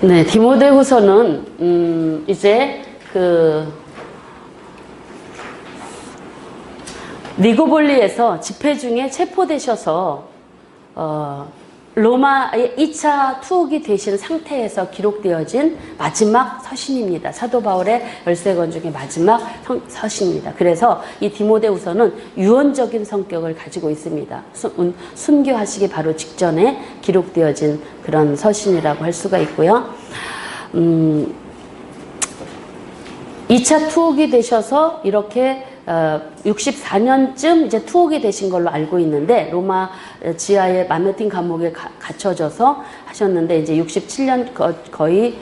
네, 디모데후서는 이제 니고볼리에서 집회 중에 체포되셔서 로마의 2차 투옥이 되신 상태에서 기록되어진 마지막 서신입니다. 사도 바울의 13권 중에 마지막 서신입니다. 그래서 이 디모데후서는 유언적인 성격을 가지고 있습니다. 순교하시기 바로 직전에 기록되어진 그런 서신이라고 할 수가 있고요. 2차 투옥이 되셔서 이렇게 64년쯤 이제 투옥이 되신 걸로 알고 있는데, 로마 지하의 마메틴 감옥에 갇혀져서 하셨는데, 이제 67년 거의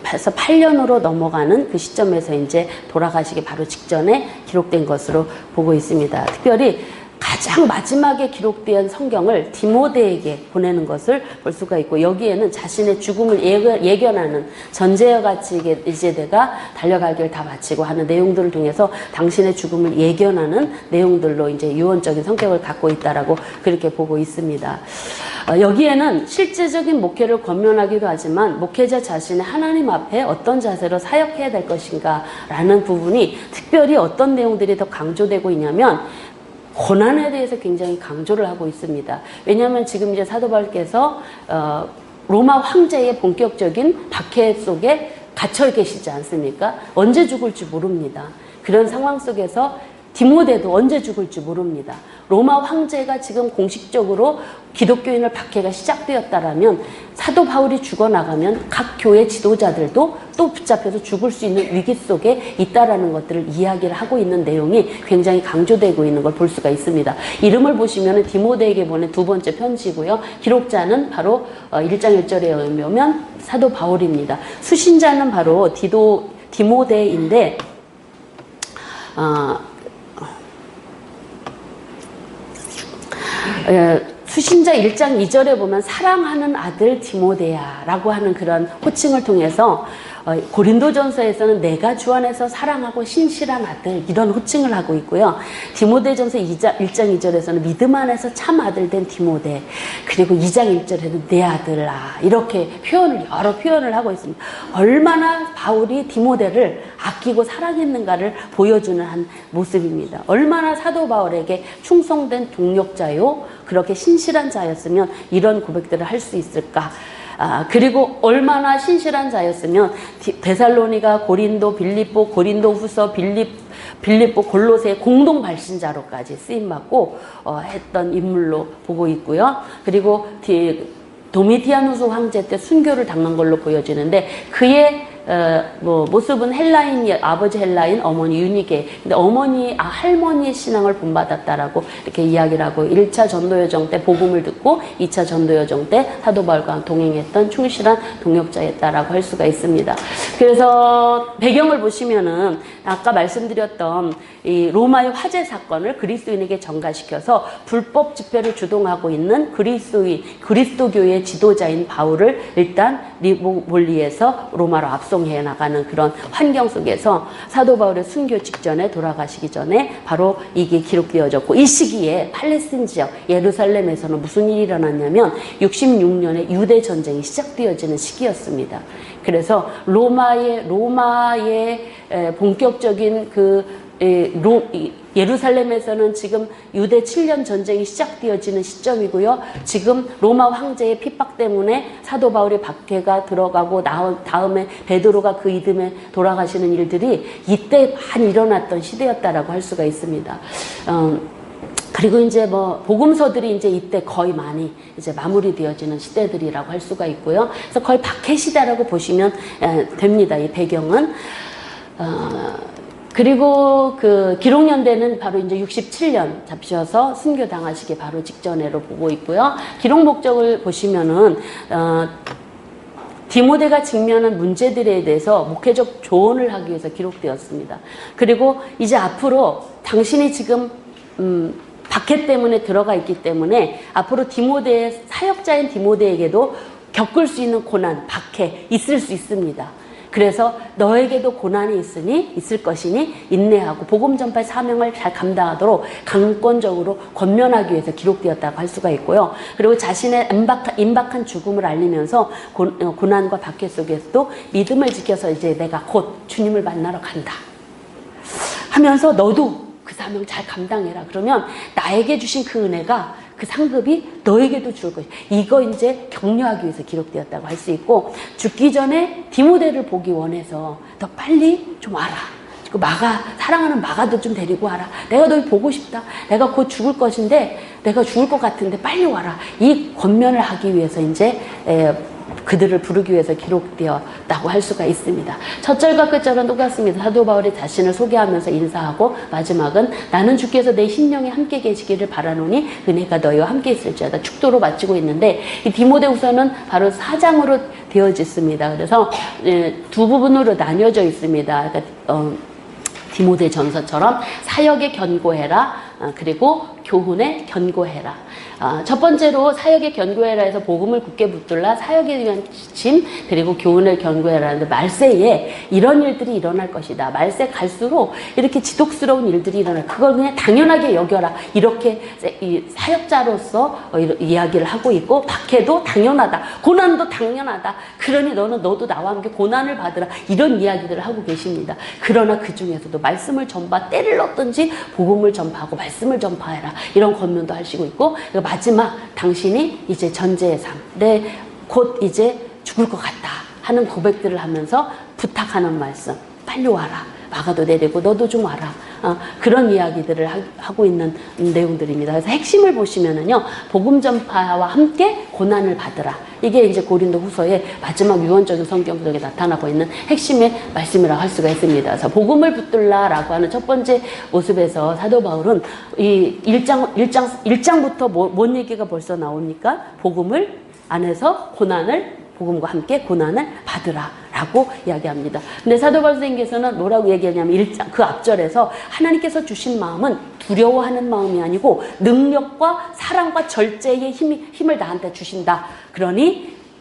해서 8년으로 넘어가는 그 시점에서 이제 돌아가시기 바로 직전에 기록된 것으로 보고 있습니다. 특별히 가장 마지막에 기록된 성경을 디모데에게 보내는 것을 볼 수가 있고, 여기에는 자신의 죽음을 예견하는 전제와 같이 이제 내가 달려갈 길 다 마치고 하는 내용들을 통해서 당신의 죽음을 예견하는 내용들로 이제 유언적인 성격을 갖고 있다라고 그렇게 보고 있습니다. 여기에는 실제적인 목회를 권면하기도 하지만 목회자 자신의 하나님 앞에 어떤 자세로 사역해야 될 것인가 라는 부분이 특별히 어떤 내용들이 더 강조되고 있냐면, 고난에 대해서 굉장히 강조를 하고 있습니다. 왜냐하면 지금 이제 사도 바울께서 로마 황제의 본격적인 박해 속에 갇혀 계시지 않습니까? 언제 죽을지 모릅니다. 그런 상황 속에서 디모데도 언제 죽을지 모릅니다. 로마 황제가 지금 공식적으로 기독교인을 박해가 시작되었다라면, 사도 바울이 죽어나가면 각 교회 지도자들도 또 붙잡혀서 죽을 수 있는 위기 속에 있다라는 것들을 이야기를 하고 있는 내용이 굉장히 강조되고 있는 걸 볼 수가 있습니다. 이름을 보시면 디모데에게 보낸 두 번째 편지고요. 기록자는 바로 1장 1절에 의하면 사도 바울입니다. 수신자는 바로 디모데인데, 수신자 1장 2절에 보면 사랑하는 아들 디모데야 라고 하는 그런 호칭을 통해서, 고린도전서에서는 내가 주 안에서 사랑하고 신실한 아들, 이런 호칭을 하고 있고요. 디모데전서 1장 2절에서는 믿음 안에서 참 아들 된 디모데, 그리고 2장 1절에는 내 아들아, 이렇게 여러 표현을 하고 있습니다. 얼마나 바울이 디모데를 아끼고 사랑했는가를 보여주는 한 모습입니다. 얼마나 사도 바울에게 충성된 동력자요, 그렇게 신실한 자였으면 이런 고백들을 할 수 있을까. 그리고 얼마나 신실한 자였으면 데살로니가, 고린도, 빌립보, 고린도 후서, 빌립보, 골로새 공동 발신자로까지 쓰임받고 했던 인물로 보고 있고요. 그리고 도미티아누스 황제 때 순교를 당한 걸로 보여지는데, 그의 모습은 아버지 헬라인, 어머니 유니게. 근데 할머니의 신앙을 본받았다라고 이렇게 이야기를 하고, 1차 전도여정 때 복음을 듣고 2차 전도여정 때 사도 바울과 동행했던 충실한 동역자였다라고 할 수가 있습니다. 그래서 배경을 보시면은 아까 말씀드렸던 이 로마의 화재 사건을 그리스도인에게 전가시켜서 불법 집회를 주동하고 있는 그리스도교의 지도자인 바울을 일단 니고볼리에서 로마로 압송해 나가는 그런 환경 속에서 사도 바울의 순교 직전에 돌아가시기 전에 바로 이게 기록되어졌고, 이 시기에 팔레스틴 지역 예루살렘에서는 무슨 일이 일어났냐면 66년에 유대 전쟁이 시작되어지는 시기였습니다. 그래서 로마의 본격적인 예루살렘에서는 지금 유대 7년 전쟁이 시작되어지는 시점이고요. 지금 로마 황제의 핍박 때문에 사도 바울의 박해가 들어가고 다음에 베드로가 그 이듬해 돌아가시는 일들이 이때 많이 일어났던 시대였다라고 할 수가 있습니다. 그리고 이제 복음서들이 이제 이때 거의 많이 이제 마무리되어지는 시대들이라고 할 수가 있고요. 그래서 거의 박해 시대라고 보시면 됩니다. 이 배경은. 그리고 그 기록연대는 바로 이제 67년 잡혀서 순교 당하시기 바로 직전으로 보고 있고요. 기록 목적을 보시면은, 디모데가 직면한 문제들에 대해서 목회적 조언을 하기 위해서 기록되었습니다. 그리고 이제 앞으로 당신이 지금, 박해 때문에 들어가 있기 때문에 앞으로 사역자인 디모데에게도 겪을 수 있는 고난, 박해 있을 수 있습니다. 그래서 너에게도 고난이 있을 것이니 인내하고 복음 전파의 사명을 잘 감당하도록 강권적으로 권면하기 위해서 기록되었다고 할 수가 있고요. 그리고 자신의 임박한 죽음을 알리면서 고난과 박해 속에서도 믿음을 지켜서 이제 내가 곧 주님을 만나러 간다 하면서 너도 그 사명 잘 감당해라. 그러면 나에게 주신 그 은혜가 그 상급이 너에게도 줄 것이다. 이거 이제 격려하기 위해서 기록되었다고 할 수 있고, 죽기 전에 디모데를 보기 원해서 너 빨리 좀 와라. 사랑하는 마가도 좀 데리고 와라. 내가 너 보고 싶다. 내가 곧 죽을 것인데, 내가 죽을 것 같은데 빨리 와라. 이 권면을 하기 위해서 이제 그들을 부르기 위해서 기록되었다고 할 수가 있습니다. 첫 절과 끝 절은 똑같습니다. 사도 바울이 자신을 소개하면서 인사하고, 마지막은 나는 주께서 내 심령에 함께 계시기를 바라노니 은혜가 너희와 함께 있을지어다. 축도로 마치고 있는데, 이 디모데후서는 바로 4장으로 되어져 있습니다. 그래서 두 부분으로 나뉘어져 있습니다. 그러니까 디모데 전서처럼 사역에 견고해라, 그리고 교훈에 견고해라. 첫 번째로 사역에 견고해라 해서 복음을 굳게 붙들라, 사역에 위한 짐, 그리고 교훈을 견고해라 하는데, 말세에 이런 일들이 일어날 것이다. 말세 갈수록 이렇게 지독스러운 일들이 일어날, 그걸 그냥 당연하게 여겨라. 이렇게 이 사역자로서 이야기를 하고 있고, 박해도 당연하다. 고난도 당연하다. 그러니 너도 나와 함께 고난을 받으라. 이런 이야기들을 하고 계십니다. 그러나 그 중에서도 말씀을 전파, 때를 얻든지 복음을 전파하고 말씀을 전파해라. 이런 권면도 하시고 있고, 마지막 당신이 이제 전제의 삶, 곧 이제 죽을 것 같다 하는 고백들을 하면서 부탁하는 말씀, 빨리 와라. 마가도 내리고 너도 좀 와라. 그런 이야기들을 하고 있는 내용들입니다. 그래서 핵심을 보시면은요, 복음 전파와 함께 고난을 받으라. 이게 이제 고린도 후서의 마지막 유언적인 성경 속에 나타나고 있는 핵심의 말씀이라고 할 수가 있습니다. 그래서 복음을 붙들라라고 하는 첫 번째 모습에서 사도 바울은 이 1장부터 뭔 얘기가 벌써 나옵니까? 복음을 안에서 복음과 함께 고난을 받으라 라고 이야기합니다. 근데 사도 바울 선생님께서는 뭐라고 얘기하냐면, 그 앞절에서 하나님께서 주신 마음은 두려워하는 마음이 아니고 능력과 사랑과 절제의 힘을 나한테 주신다.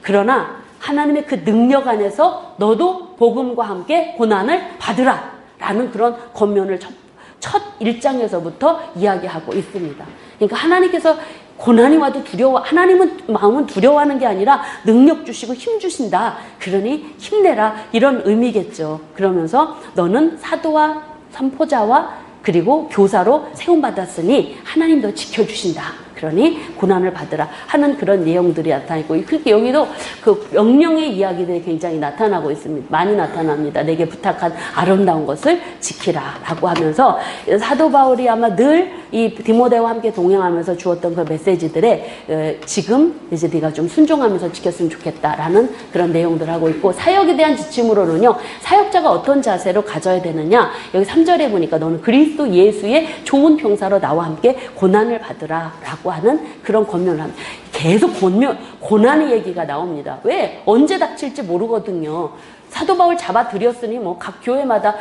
그러나 하나님의 그 능력 안에서 너도 복음과 함께 고난을 받으라 라는 그런 권면을 첫 1장에서부터 이야기하고 있습니다. 그러니까 하나님께서 고난이 와도 하나님은 마음은 두려워하는 게 아니라 능력 주시고 힘 주신다. 그러니 힘내라. 이런 의미겠죠. 그러면서 너는 사도와 선포자와 그리고 교사로 세움받았으니 하나님도 지켜주신다. 그러니 고난을 받으라 하는 그런 내용들이 나타나고, 여기도 그 명령의 이야기들이 굉장히 나타나고 있습니다. 많이 나타납니다. 내게 부탁한 아름다운 것을 지키라 라고 하면서, 사도 바울이 아마 늘 이 디모데와 함께 동행하면서 주었던 그 메시지들에 지금 이제 네가 좀 순종하면서 지켰으면 좋겠다라는 그런 내용들을 하고 있고, 사역에 대한 지침으로는요, 사역자가 어떤 자세로 가져야 되느냐, 여기 3절에 보니까 너는 그리스도 예수의 좋은 병사로 나와 함께 고난을 받으라 라고 하는 그런 권면을 합니다. 계속 고난의 얘기가 나옵니다. 왜? 언제 닥칠지 모르거든요. 사도 바울 잡아들였으니 각 교회마다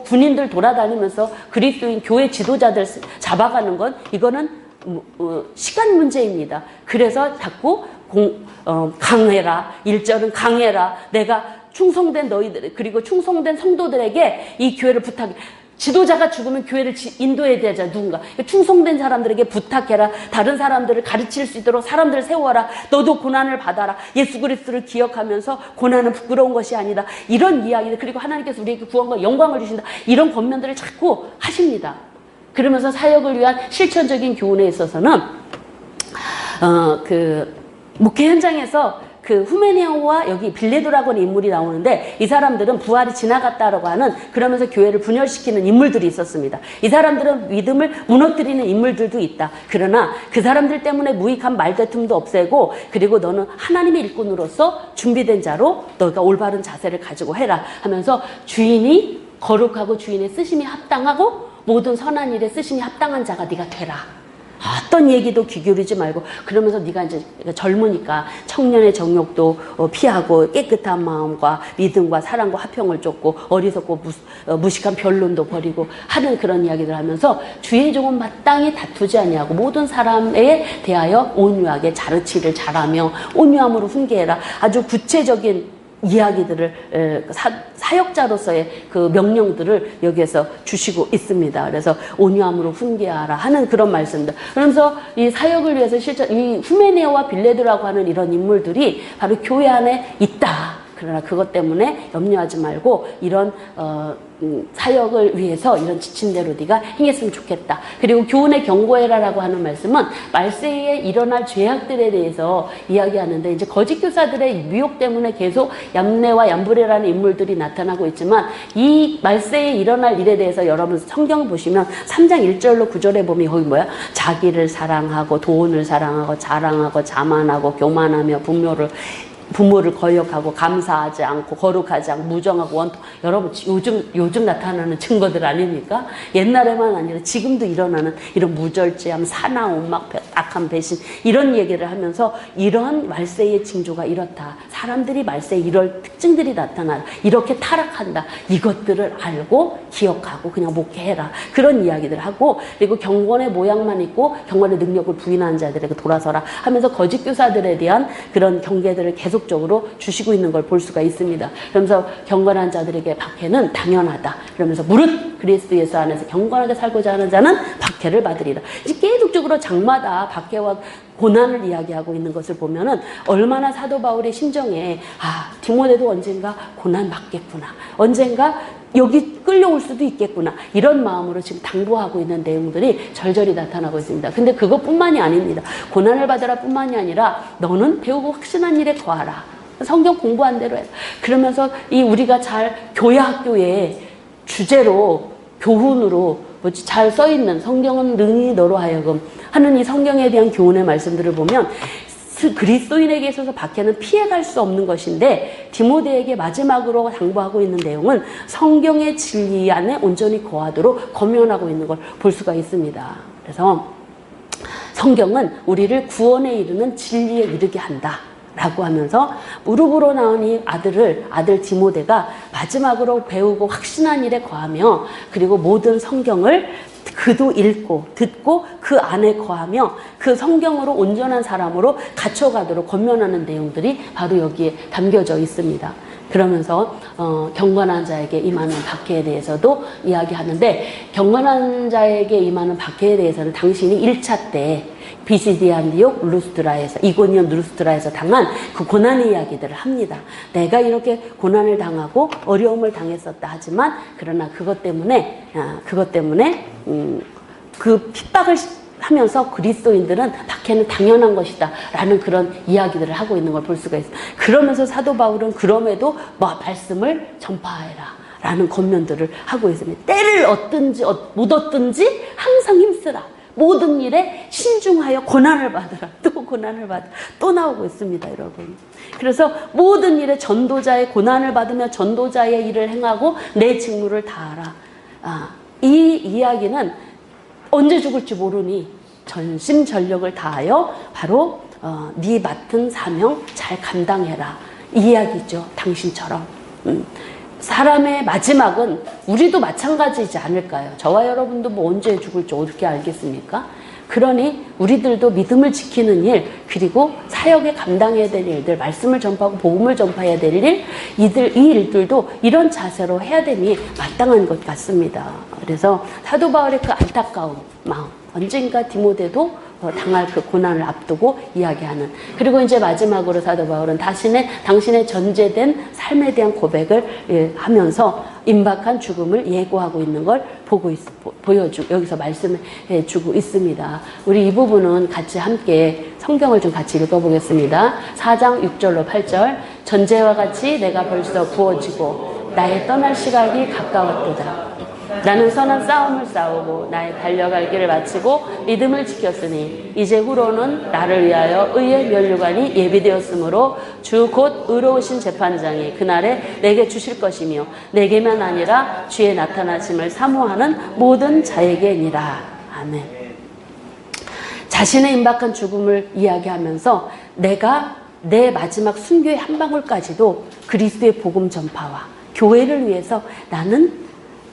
군인들 돌아다니면서 그리스도인 교회 지도자들 잡아가는 건, 이거는 시간 문제입니다. 그래서 자꾸 강해라. 1절은 강해라. 내가 충성된 너희들, 그리고 충성된 성도들에게 이 교회를 부탁해. 지도자가 죽으면 교회를 인도해야 되자, 누군가. 충성된 사람들에게 부탁해라. 다른 사람들을 가르칠 수 있도록 사람들을 세워라. 너도 고난을 받아라. 예수 그리스도를 기억하면서 고난은 부끄러운 것이 아니다. 이런 이야기들, 그리고 하나님께서 우리에게 구원과 영광을 주신다. 이런 권면들을 자꾸 하십니다. 그러면서 사역을 위한 실천적인 교훈에 있어서는 목회 현장에서 그 후메네오와 여기 빌레도라고 하는 인물이 나오는데, 이 사람들은 부활이 지나갔다라고 하는, 그러면서 교회를 분열시키는 인물들이 있었습니다. 이 사람들은 믿음을 무너뜨리는 인물들도 있다. 그러나 그 사람들 때문에 무익한 말다툼도 없애고, 그리고 너는 하나님의 일꾼으로서 준비된 자로 너가 올바른 자세를 가지고 해라 하면서, 주인이 거룩하고 주인의 쓰심이 합당하고 모든 선한 일에 쓰심이 합당한 자가 네가 되라. 어떤 얘기도 귀 기울이지 말고, 그러면서 네가 이제 젊으니까 청년의 정욕도 피하고 깨끗한 마음과 믿음과 사랑과 화평을 쫓고 어리석고 무식한 변론도 버리고 하는 그런 이야기를 하면서, 주의 종은 마땅히 다투지 아니하고 모든 사람에 대하여 온유하게 자르치를 잘하며 온유함으로 훈계해라. 아주 구체적인 이야기들을 사역자로서의 그 명령들을 여기에서 주시고 있습니다. 그래서 온유함으로 훈계하라 하는 그런 말씀들. 그러면서 이 사역을 위해서 실제 이 후메네오와 빌레드라고 하는 이런 인물들이 바로 교회 안에 있다. 그러나 그것 때문에 염려하지 말고 이런 사역을 위해서 이런 지친 대로 네가 행했으면 좋겠다. 그리고 교훈에 경고해라라고 하는 말씀은 말세에 일어날 죄악들에 대해서 이야기하는데 이제 거짓 교사들의 미혹 때문에 계속 얌네와 얌브레라는 인물들이 나타나고 있지만 이 말세에 일어날 일에 대해서 여러분 성경 보시면 3장 1절로 9절에 보면 거기 뭐야? 자기를 사랑하고 돈을 사랑하고 자랑하고 자만하고 교만하며 부모를 거역하고 감사하지 않고 거룩하지 않고 무정하고 원통. 여러분 요즘 나타나는 증거들 아닙니까? 옛날에만 아니라 지금도 일어나는 이런 무절제함, 사나움, 막 악한 배신 이런 얘기를 하면서 이런 말세의 징조가 이렇다. 사람들이 말세에 이럴 특징들이 나타나 이렇게 타락한다. 이것들을 알고 기억하고 그냥 목회해라. 그런 이야기들 하고 그리고 경건의 모양만 있고 경건의 능력을 부인하는 자들에게 돌아서라 하면서 거짓 교사들에 대한 그런 경계들을 계속적으로 주시고 있는 걸 볼 수가 있습니다. 그러면서 경건한 자들에게 박해는 당연하다. 그러면서 무릇 그리스도 예수 안에서 경건하게 살고자 하는 자는 박해를 받으리라. 계속적으로 장마다 박해와 고난을 이야기하고 있는 것을 보면은 얼마나 사도 바울의 심정에 디모데도 언젠가 고난 받겠구나. 언젠가 여기 끌려올 수도 있겠구나. 이런 마음으로 지금 당부하고 있는 내용들이 절절히 나타나고 있습니다. 근데 그것뿐만이 아닙니다. 고난을 받으라 뿐만이 아니라 너는 배우고 확신한 일에 거하라. 성경 공부한 대로 해라. 그러면서 우리가 잘 교회 학교에 주제로 교훈으로 잘 써있는 성경은 능히 너로 하여금 하는 이 성경에 대한 교훈의 말씀들을 보면 그리스도인에게 있어서 박해는 피해갈 수 없는 것인데 디모데에게 마지막으로 당부하고 있는 내용은 성경의 진리 안에 온전히 거하도록 권면하고 있는 걸 볼 수가 있습니다. 그래서 성경은 우리를 구원에 이르는 진리에 이르게 한다 라고 하면서 무릎으로 나온 이 아들 디모데가 마지막으로 배우고 확신한 일에 거하며 그리고 모든 성경을 그도 읽고 듣고 그 안에 거하며 그 성경으로 온전한 사람으로 갇혀가도록 권면하는 내용들이 바로 여기에 담겨져 있습니다. 그러면서 경건한 자에게 임하는 박해에 대해서도 이야기하는데 경건한 자에게 임하는 박해에 대해서는 당신이 1차 때 비시디 안디옥 루스트라에서 이고니온 루스트라에서 당한 그 고난의 이야기들을 합니다. 내가 이렇게 고난을 당하고 어려움을 당했었다 하지만 그러나 그것 때문에 그 핍박을 하면서 그리스도인들은 박해는 당연한 것이다 라는 그런 이야기들을 하고 있는 걸 볼 수가 있습니다. 그러면서 사도 바울은 그럼에도 말씀을 전파해라 라는 권면들을 하고 있습니다. 때를 얻든지 못 얻든지 항상 힘쓰라. 모든 일에 신중하여 고난을 받으라. 또 고난을 받으라. 또 나오고 있습니다, 여러분. 그래서 모든 일에 전도자의 고난을 받으며 전도자의 일을 행하고 내 직무를 다하라. 이 이야기는 언제 죽을지 모르니 전심전력을 다하여 바로 네 맡은 사명 잘 감당해라. 이 이야기죠. 당신처럼. 사람의 마지막은 우리도 마찬가지이지 않을까요? 저와 여러분도 언제 죽을지 어떻게 알겠습니까? 그러니 우리들도 믿음을 지키는 일, 그리고 사역에 감당해야 될 일들, 말씀을 전파하고 복음을 전파해야 될 일, 이 일들도 이런 자세로 해야 되니 마땅한 것 같습니다. 그래서 사도 바울의 그 안타까운 마음, 언젠가 디모데도 당할 그 고난을 앞두고 이야기하는. 그리고 이제 마지막으로 사도 바울은 당신의 전제된 삶에 대한 고백을 하면서 임박한 죽음을 예고하고 있는 걸 여기서 말씀해 주고 있습니다. 우리 이 부분은 같이 함께 성경을 좀 같이 읽어보겠습니다. 4장 6절로 8절. 전제와 같이 내가 벌써 구워지고 나의 떠날 시각이 가까웠도다. 나는 선한 싸움을 싸우고 나의 달려갈 길을 마치고 믿음을 지켰으니 이제 후로는 나를 위하여 의의 면류관이 예비되었으므로 주 곧 의로우신 재판장이 그날에 내게 주실 것이며 내게만 아니라 주의 나타나심을 사모하는 모든 자에게니라. 아멘. 자신의 임박한 죽음을 이야기하면서 내가 내 마지막 순교의 한 방울까지도 그리스도의 복음 전파와 교회를 위해서 나는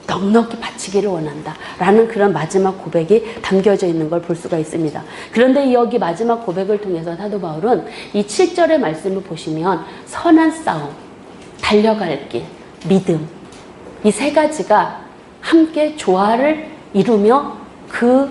넉넉히 바치기를 원한다 라는 그런 마지막 고백이 담겨져 있는 걸 볼 수가 있습니다. 그런데 여기 마지막 고백을 통해서 사도 바울은 이 7절의 말씀을 보시면 선한 싸움, 달려갈 길, 믿음, 이 세 가지가 함께 조화를 이루며 그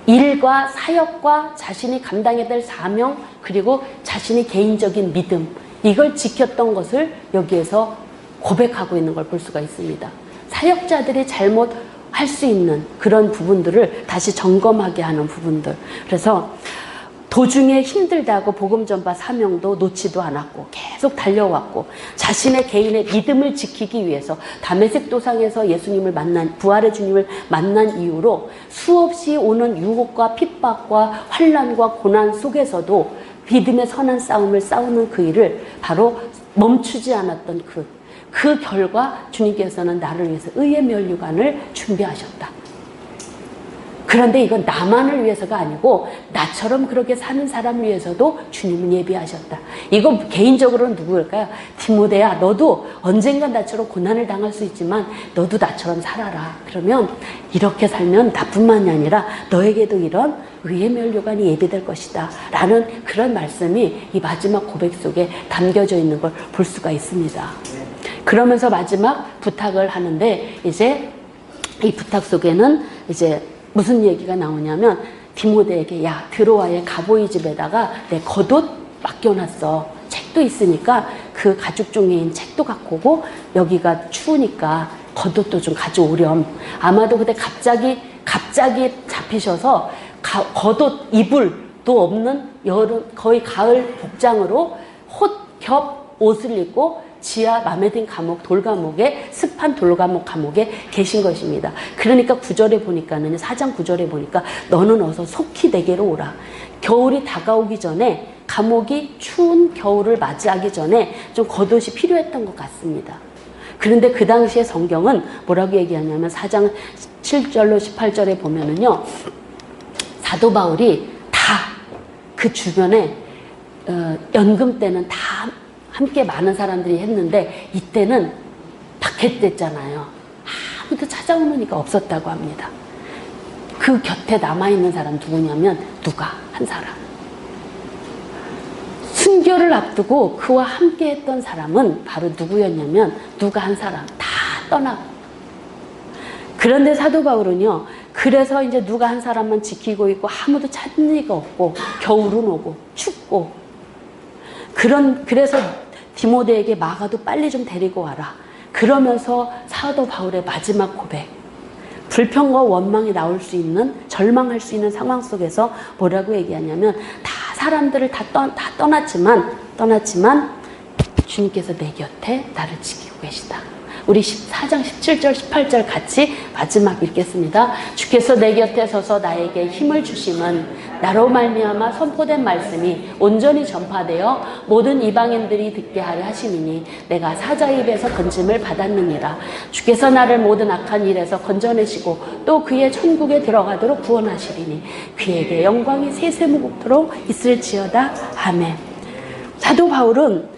일과 사역과 자신이 감당해야 될 사명, 그리고 자신의 개인적인 믿음, 이걸 지켰던 것을 여기에서 고백하고 있는 걸 볼 수가 있습니다. 사역자들이 잘못할 수 있는 그런 부분들을 다시 점검하게 하는 부분들. 그래서 도중에 힘들다고 복음 전파 사명도 놓지도 않았고 계속 달려왔고, 자신의 개인의 믿음을 지키기 위해서 다메섹 도상에서 예수님을 만난, 부활의 주님을 만난 이후로 수없이 오는 유혹과 핍박과 환난과 고난 속에서도 믿음의 선한 싸움을 싸우는 그 일을 바로 멈추지 않았던 그 결과 주님께서는 나를 위해서 의의 면류관을 준비하셨다. 그런데 이건 나만을 위해서가 아니고 나처럼 그렇게 사는 사람을 위해서도 주님은 예비하셨다. 이거 개인적으로는 누구일까요? 디모데야, 너도 언젠간 나처럼 고난을 당할 수 있지만 너도 나처럼 살아라. 그러면 이렇게 살면 나뿐만이 아니라 너에게도 이런 의의 면류관이 예비될 것이다 라는 그런 말씀이 이 마지막 고백 속에 담겨져 있는 걸 볼 수가 있습니다. 그러면서 마지막 부탁을 하는데, 이제 이 부탁 속에는 이제 무슨 얘기가 나오냐면, 디모데에게 야, 드로아의 가보이 집에다가 내 겉옷 맡겨놨어. 책도 있으니까 그 가죽 종이인 책도 갖고 오고, 여기가 추우니까 겉옷도 좀 가져오렴. 아마도 그때 갑자기 잡히셔서 겉옷 이불도 없는 여름, 거의 가을 복장으로 겹 옷을 입고 지하 마메딘 감옥, 돌감옥에, 습한 돌감옥 감옥에 계신 것입니다. 그러니까 9절에 보니까는, 4장 9절에 보니까 너는 어서 속히 내게로 오라. 겨울이 다가오기 전에, 감옥이 추운 겨울을 맞이하기 전에 좀 겉옷이 필요했던 것 같습니다. 그런데 그 당시에 성경은 뭐라고 얘기하냐면 4장 7절로 18절에 보면은요, 사도 바울이 다 그 주변에 연금 때는 다 함께 많은 사람들이 했는데, 이때는 박해됐잖아요. 아무도 찾아오니까 없었다고 합니다. 그 곁에 남아있는 사람 누구냐면, 누가 한 사람. 순교를 앞두고 그와 함께 했던 사람은 바로 누구였냐면, 누가 한 사람. 다 떠나고. 그런데 사도 바울은요, 그래서 이제 누가 한 사람만 지키고 있고 아무도 찾는 이가 없고, 겨울은 오고 춥고, 그래서 디모데에게 마가도 빨리 좀 데리고 와라. 그러면서 사도 바울의 마지막 고백, 불평과 원망이 나올 수 있는, 절망할 수 있는 상황 속에서 뭐라고 얘기하냐면, 다 사람들을 다 떠났지만 주님께서 내 곁에 나를 지키고 계시다. 우리 4장 17절 18절 같이 마지막 읽겠습니다. 주께서 내 곁에 서서 나에게 힘을 주심은 나로 말미암아 선포된 말씀이 온전히 전파되어 모든 이방인들이 듣게 하려 하심이니 내가 사자 입에서 건짐을 받았느니라. 주께서 나를 모든 악한 일에서 건져내시고 또 그의 천국에 들어가도록 구원하시리니 그에게 영광이 세세무국토록 있을지어다. 아멘. 사도 바울은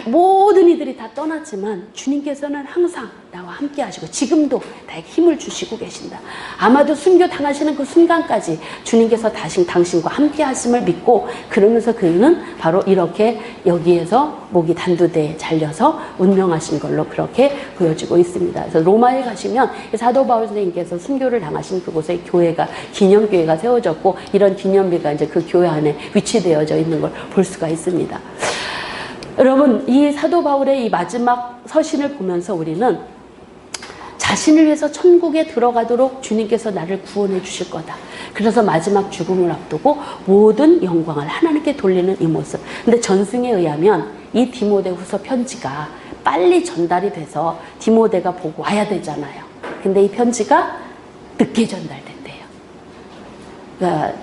모든 이들이 다 떠났지만 주님께서는 항상 나와 함께 하시고 지금도 나에게 힘을 주시고 계신다. 아마도 순교 당하시는 그 순간까지 주님께서 당신과 함께 하심을 믿고, 그러면서 그는 바로 이렇게 여기에서 목이 단두대에 잘려서 운명하신 걸로 그렇게 보여지고 있습니다. 그래서 로마에 가시면 사도 바울 선생님께서 순교를 당하신 그곳에 교회가, 기념교회가 세워졌고, 이런 기념비가 이제 그 교회 안에 위치되어져 있는 걸 볼 수가 있습니다. 여러분, 이 사도 바울의 이 마지막 서신을 보면서 우리는 자신을 위해서 천국에 들어가도록 주님께서 나를 구원해 주실 거다. 그래서 마지막 죽음을 앞두고 모든 영광을 하나님께 돌리는 이 모습. 근데 전승에 의하면 이 디모데 후서 편지가 빨리 전달이 돼서 디모데가 보고 와야 되잖아요. 근데 이 편지가 늦게 전달됐대요.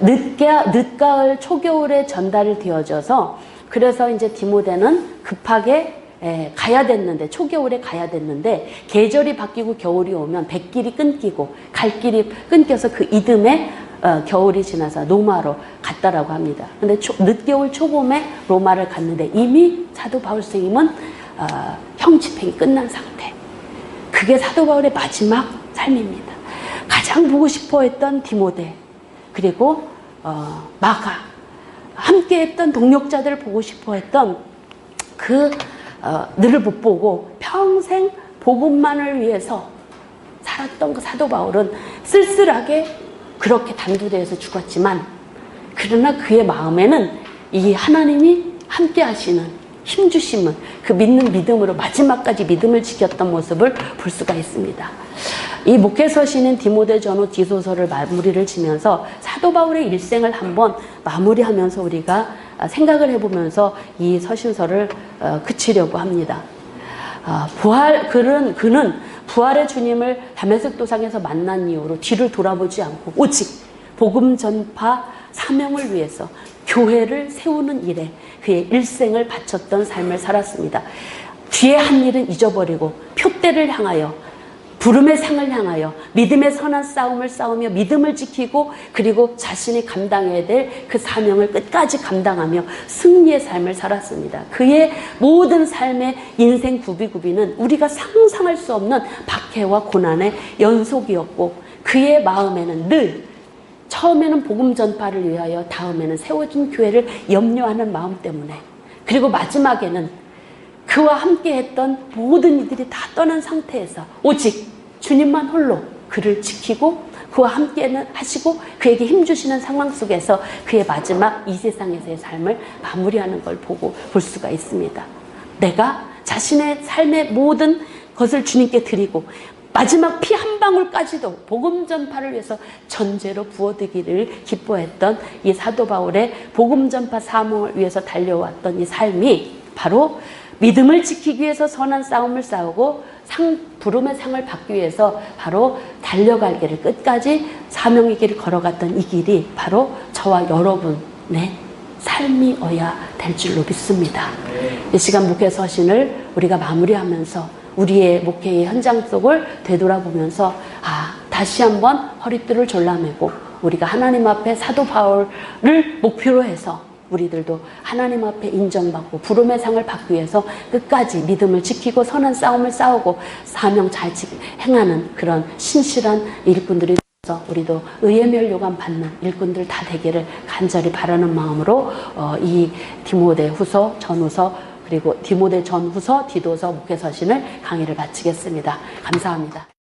그러니까 늦가을 초겨울에 전달이 되어져서, 그래서 이제 디모데는 급하게 가야 됐는데, 초겨울에 가야 됐는데, 계절이 바뀌고 겨울이 오면 백길이 끊기고 갈 길이 끊겨서 그 이듬해 겨울이 지나서 로마로 갔다라고 합니다. 근데 늦겨울 초봄에 로마를 갔는데 이미 사도 바울 선생님은 형 집행이 끝난 상태. 그게 사도 바울의 마지막 삶입니다. 가장 보고 싶어 했던 디모데, 그리고 마가, 함께 했던 동력자들을 보고 싶어 했던 그 늘 못 보고 평생 복음만을 위해서 살았던 그 사도 바울은 쓸쓸하게 그렇게 단두대에서 죽었지만, 그러나 그의 마음에는 이 하나님이 함께 하시는 힘주심은, 그 믿는 믿음으로 마지막까지 믿음을 지켰던 모습을 볼 수가 있습니다. 이 목회서신인 디모데 전후 디도서를 마무리를 지면서 사도 바울의 일생을 한번 마무리하면서 우리가 생각을 해보면서 이 서신서를 그치려고 합니다. 그는 부활의 주님을 다메섹 도상에서 만난 이후로 뒤를 돌아보지 않고 오직 복음 전파 사명을 위해서 교회를 세우는 일에 그의 일생을 바쳤던 삶을 살았습니다. 뒤에 한 일은 잊어버리고 표대를 향하여, 부름의 상을 향하여 믿음의 선한 싸움을 싸우며 믿음을 지키고, 그리고 자신이 감당해야 될 그 사명을 끝까지 감당하며 승리의 삶을 살았습니다. 그의 모든 삶의 인생 구비구비는 우리가 상상할 수 없는 박해와 고난의 연속이었고, 그의 마음에는 늘 처음에는 복음 전파를 위하여, 다음에는 세워진 교회를 염려하는 마음 때문에, 그리고 마지막에는 그와 함께 했던 모든 이들이 다 떠난 상태에서 오직 주님만 홀로 그를 지키고 그와 함께 하시고 그에게 힘주시는 상황 속에서 그의 마지막 이 세상에서의 삶을 마무리하는 걸 볼 수가 있습니다. 내가 자신의 삶의 모든 것을 주님께 드리고 마지막 피 한 방울까지도 복음 전파를 위해서 전제로 부어드기를 기뻐했던 이 사도 바울의 복음 전파 사명을 위해서 달려왔던 이 삶이 바로 믿음을 지키기 위해서 선한 싸움을 싸우고 부름의 상을 받기 위해서 바로 달려갈 길을, 끝까지 사명의 길을 걸어갔던 이 길이 바로 저와 여러분의 삶이어야 될 줄로 믿습니다. 이 시간 목회서신을 우리가 마무리하면서 우리의 목회의 현장 속을 되돌아보면서 다시 한번 허리띠를 졸라매고 우리가 하나님 앞에 사도 바울을 목표로 해서 우리들도 하나님 앞에 인정받고 부름의 상을 받기 위해서 끝까지 믿음을 지키고 선한 싸움을 싸우고 사명 잘 행하는 그런 신실한 일꾼들이 되어서 우리도 의의 멸류관 받는 일꾼들 다 되기를 간절히 바라는 마음으로 이 디모데 후서, 전후서, 그리고 디모데 전후서, 디도서 목회서신을 강의를 마치겠습니다. 감사합니다.